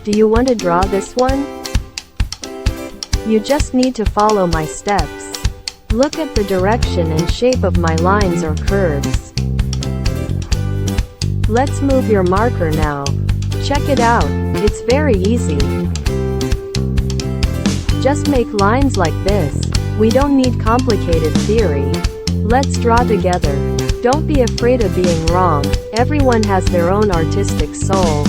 Do you want to draw this one? You just need to follow my steps. Look at the direction and shape of my lines or curves. Let's move your marker now. Check it out, it's very easy. Just make lines like this. We don't need complicated theory. Let's draw together. Don't be afraid of being wrong. Everyone has their own artistic soul.